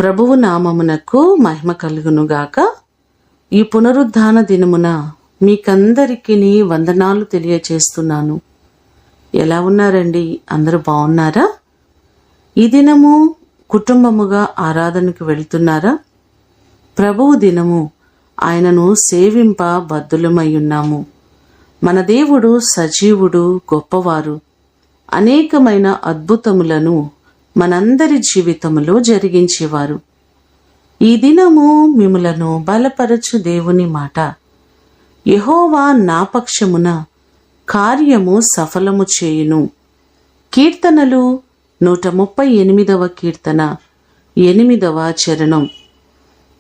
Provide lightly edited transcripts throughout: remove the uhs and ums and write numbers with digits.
ప్రభువు నామమునకు మహిమ కలుగునుగాక. ఈ పునరుద్ధాన దినమున మీకందరికీ వందనాలు తెలియచేస్తున్నాను. ఎలా ఉన్నారండి? అందరూ బాగున్నారా? ఈ దినము కుటుంబముగా ఆరాధనకు వెళ్తున్నారా? ప్రభువు దినము, ఆయనను సేవింప బద్దులమై ఉన్నాము. మన దేవుడు సజీవుడు, గొప్పవారు. అనేకమైన అద్భుతములను మనందరి జీవితములో జరిగించేవారు. ఈ దినము మిమ్ములను బలపరచు దేవుని మాట, యెహోవా నా పక్షమున కార్యము సఫలము చేయును. కీర్తనలు 138వ కీర్తన 8వ చరణం.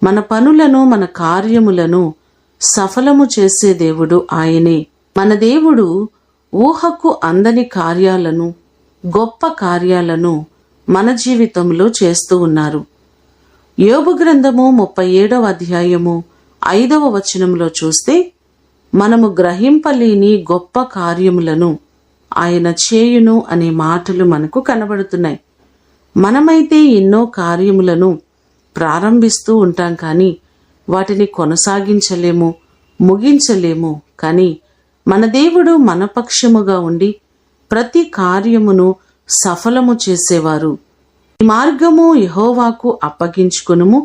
మన పనులను, మన కార్యములను సఫలము చేసే దేవుడు ఆయనే. మన దేవుడు ఊహకు అందని కార్యాలను, గొప్ప కార్యాలను మన జీవితంలో చేస్తూ ఉన్నారు. యోబు గ్రంథము 37వ అధ్యాయము 5వ వచనంలో చూస్తే, మనము గ్రహింపలేని గొప్ప కార్యములను ఆయన చేయును అనే మాటలు మనకు కనబడుతున్నాయి. మనమైతే ఎన్నో కార్యములను ప్రారంభిస్తూ ఉంటాం, కానీ వాటిని కొనసాగించలేము, ముగించలేము. కానీ మన దేవుడు మన పక్షముగా ఉండి ప్రతి కార్యమును సఫలము చేసేవారు. ఈ మార్గము యెహోవాకు అప్పగించుకొనుము,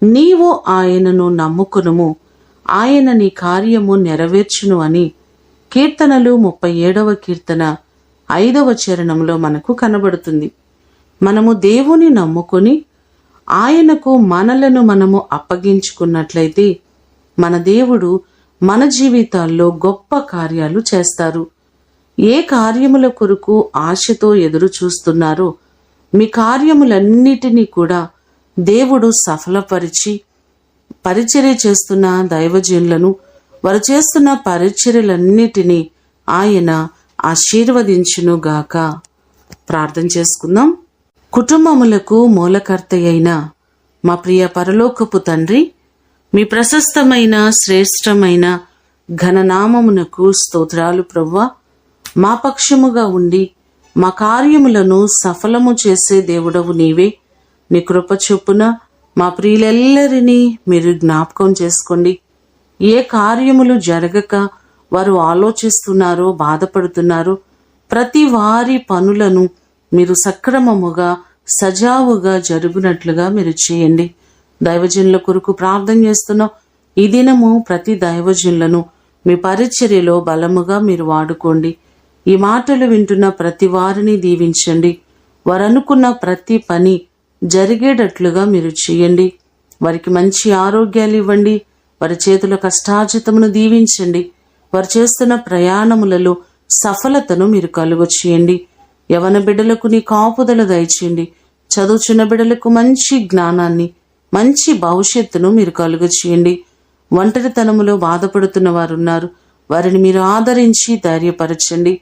నీవు ఆయనను నమ్ముకొనుము, ఆయన నీ కార్యము నెరవేర్చును అని కీర్తనలు 37వ కీర్తన 5వ చరణంలో మనకు కనబడుతుంది. మనము దేవుని నమ్ముకొని ఆయనకు మనలను మనము అప్పగించుకున్నట్లయితే మన దేవుడు మన జీవితాల్లో గొప్ప కార్యాలు చేస్తారు. ఏ కార్యముల కొరకు ఆశతో ఎదురు చూస్తున్నారో మీ కార్యములన్నిటినీ కూడా దేవుడు సఫలపరిచి, పరిచర్య చేస్తున్న దైవజనులను, వారు చేస్తున్న పరిచర్యలన్నిటినీ ఆయన ఆశీర్వదించునుగాక. ప్రార్థన చేసుకుందాం. కుటుంబములకు మూలకర్త అయిన మా ప్రియ పరలోకపు తండ్రి, మీ ప్రశస్తమైన శ్రేష్టమైన ఘననామమునకు స్తోత్రాలు ప్రభువా. మా పక్షముగా ఉండి మా కార్యములను సఫలము చేసే దేవుడవు నీవే. నీ కృప చొప్పున మా ప్రియులెల్లరినీ మీరు జ్ఞాపకం చేసుకోండి. ఏ కార్యములు జరగక వారు ఆలోచిస్తున్నారో, బాధపడుతున్నారో ప్రతి వారి పనులను మీరు సక్రమముగా, సజావుగా జరుగునట్లుగా మీరు చేయండి. దైవజనుల కొరకు ప్రార్థన చేస్తున్నాం. ఈ దినము ప్రతి దైవజనులను మీ పరిచర్యలో బలముగా మీరు వాడుకోండి. ఈ మాటలు వింటున్న ప్రతి వారిని దీవించండి. వారు అనుకున్న ప్రతి పని జరిగేటట్లుగా మీరు చేయండి. వారికి మంచి ఆరోగ్యాలు ఇవ్వండి. వారి చేతుల కష్టార్జితమును దీవించండి. వారు చేస్తున్న ప్రయాణములలో సఫలతను మీరు కలుగ చేయండి. యవన బిడ్డలకు నీ కాపుదల దయచేయండి. చదువుచున్న బిడ్డలకు మంచి జ్ఞానాన్ని, మంచి భవిష్యత్తును మీరు కలుగ చేయండి. ఒంటరితనములో బాధపడుతున్న వారు ఉన్నారు, వారిని మీరు ఆదరించి ధైర్యపరచండి.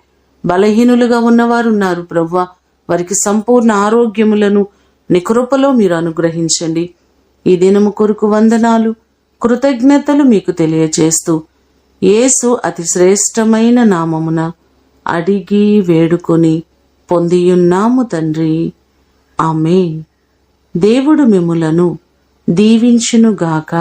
బలహీనులుగా ఉన్నవారు ఉన్నారు ప్రభువా, వారికి సంపూర్ణ ఆరోగ్యములను నీ కృపలో మీరు అనుగ్రహించండి. ఈ దినము కొరకు వందనాలు, కృతజ్ఞతలు మీకు తెలియజేస్తూ యేసు అతి శ్రేష్టమైన నామమున అడిగి వేడుకొని పొందియున్నాము తండ్రి, ఆమేన్. దేవుడు మిమ్ములను దీవించునుగాక.